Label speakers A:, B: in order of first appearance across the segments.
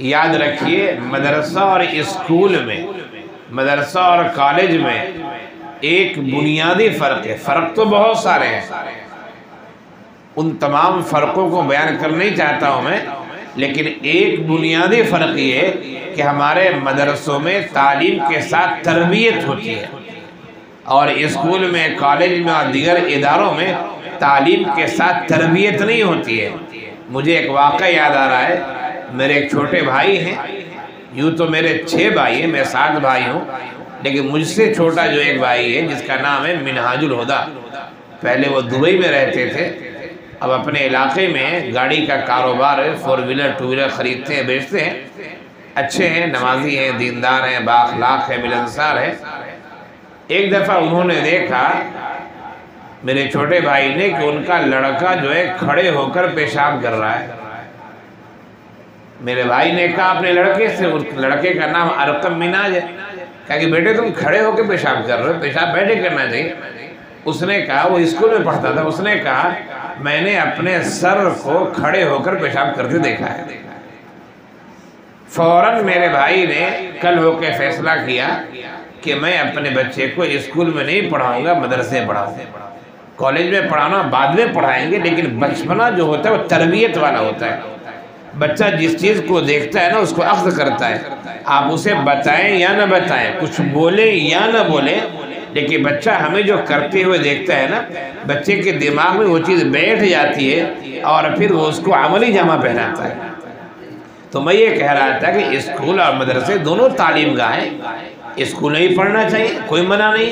A: याद रखिए, मदरसा और स्कूल में, मदरसा और कॉलेज में एक बुनियादी फ़र्क है। फ़र्क तो बहुत सारे हैं, उन तमाम फ़र्क़ों को बयान करना नहीं चाहता हूँ मैं, लेकिन एक बुनियादी फ़र्क ये है कि हमारे मदरसों में तालीम के साथ तरबियत होती है और स्कूल में, कॉलेज में और दीगर इदारों में तालीम के साथ तरबियत नहीं होती है। मुझे एक वाक़या याद आ रहा है। मेरे एक छोटे भाई हैं, यूँ तो मेरे 6 भाई हैं, मैं 7 भाई हूँ, लेकिन मुझसे छोटा जो एक भाई है जिसका नाम है मिनहाजुल हुदा, पहले वो दुबई में रहते थे, अब अपने इलाके में गाड़ी का कारोबार है, 4 व्हीलर 2 व्हीलर ख़रीदते हैं, बेचते हैं, अच्छे हैं, नमाजी हैं, दीनदार हैं, बाअखलाक हैं, मिलनसार हैं। एक दफ़ा उन्होंने देखा, मेरे छोटे भाई ने, कि उनका लड़का जो है खड़े होकर पेशाब कर रहा है। मेरे भाई ने कहा अपने लड़के से, उस लड़के का नाम अरकम मिनाज है, कहा कि बेटे तुम खड़े होकर पेशाब कर रहे हो, पेशाब बैठे करना चाहिए। उसने कहा, वो स्कूल में पढ़ता था, उसने कहा मैंने अपने सर को खड़े होकर पेशाब करते देखा है। फ़ौरन मेरे भाई ने कल होकर फैसला किया कि मैं अपने बच्चे को स्कूल में नहीं पढ़ाऊँगा, मदरसे में पढ़ाऊँगा। कॉलेज में पढ़ाना बाद में पढ़ाएंगे, लेकिन बचपना जो होता है वो तरबियत वाला होता है। बच्चा जिस चीज़ को देखता है ना, उसको अख्ज़ करता है। आप उसे बताएं या ना बताएं, कुछ बोले या ना बोले, लेकिन बच्चा हमें जो करते हुए देखता है ना, बच्चे के दिमाग में वो चीज़ बैठ जाती है और फिर वो उसको अमली जामा पहनाता है। तो मैं ये कह रहा था कि स्कूल और मदरसे दोनों तालीम गाह हैं, स्कूल में ही पढ़ना चाहिए, कोई मना नहीं,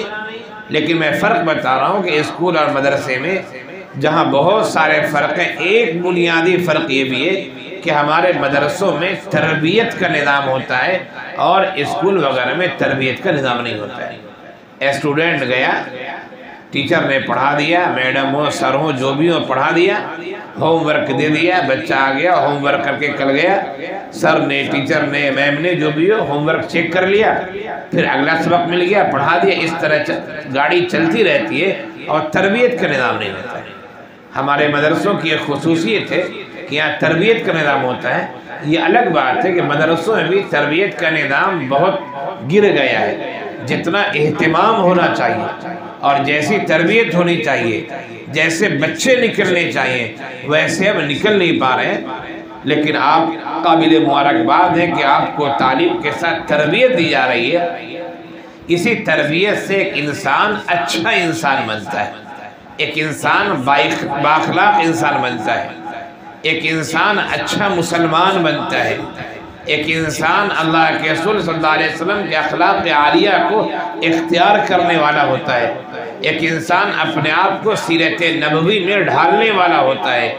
A: लेकिन मैं फ़र्क बता रहा हूँ कि स्कूल और मदरसे में जहाँ बहुत सारे फ़र्क हैं, एक बुनियादी फ़र्क ये भी है कि हमारे मदरसों में तरबियत का निज़ाम होता है और स्कूल वगैरह में तरबियत का निज़ाम नहीं होता है। स्टूडेंट गया, टीचर ने पढ़ा दिया, मैडम हो, सर हो, जो भी हो, पढ़ा दिया, होमवर्क दे दिया, बच्चा आ गया, होमवर्क करके कल गया, सर ने, टीचर ने, मैम ने, जो भी हो, होमवर्क चेक कर लिया, फिर अगला सबक मिल गया, पढ़ा दिया। इस तरह गाड़ी चलती रहती है और तरबियत का निज़ाम नहीं होता है। हमारे मदरसों की एक खुसूसियत है कि यहाँ तरबियत का निज़ाम होता है। ये अलग बात है कि मदरसों में भी तरबियत का निज़ाम बहुत गिर गया है। जितना एहतिमाम होना चाहिए और जैसी तरबियत होनी चाहिए, जैसे बच्चे निकलने चाहिए, वैसे अब निकल नहीं पा रहे हैं। लेकिन आप काबिल मुबारकबाद है कि आपको तालीम के साथ तरबियत दी जा रही है। इसी तरबियत से एक इंसान अच्छा इंसान बनता है, एक इंसान बाअखलाक इंसान बनता है, एक इंसान अच्छा मुसलमान बनता है, एक इंसान अल्लाह के रसूल सल्लल्लाहु अलैहि वसल्लम के अखलाक आलिया को इख्तियार करने वाला होता है, एक इंसान अपने आप को सीरत नबवी में ढालने वाला होता है,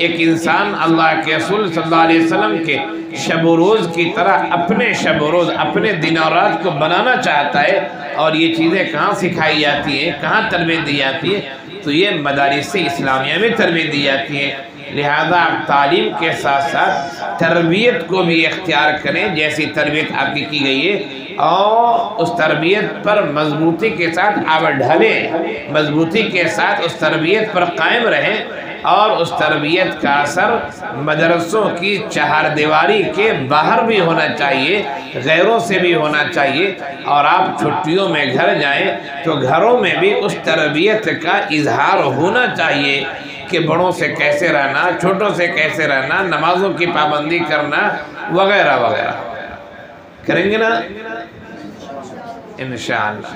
A: एक इंसान अल्लाह के रसूल सल्लल्लाहु अलैहि वसल्लम के शब रोज़ की तरह अपने शब रोज़, अपने दिन और रात को बनाना चाहता है। और ये चीज़ें कहाँ सिखाई जाती हैं, कहाँ तरबियत दी जाती है? तो ये मदारिस इस्लामिया में तरबियत दी जाती है। लिहाजा आप तालीम के साथ साथ तरबियत को भी इख्तियार करें, जैसी तरबियत आपकी की गई है, और उस तरबियत पर मजबूती के साथ आप ढलें, मजबूती के साथ उस तरबियत पर कायम रहें। और उस तरबियत का असर मदरसों की चहारदीवारी के बाहर भी होना चाहिए, गैरों से भी होना चाहिए। और आप छुट्टियों में घर जाएं तो घरों में भी उस तरबियत का इजहार होना चाहिए कि बड़ों से कैसे रहना, छोटों से कैसे रहना, नमाजों की पाबंदी करना, वगैरह वगैरह। करेंगे ना इंशाअल्लाह।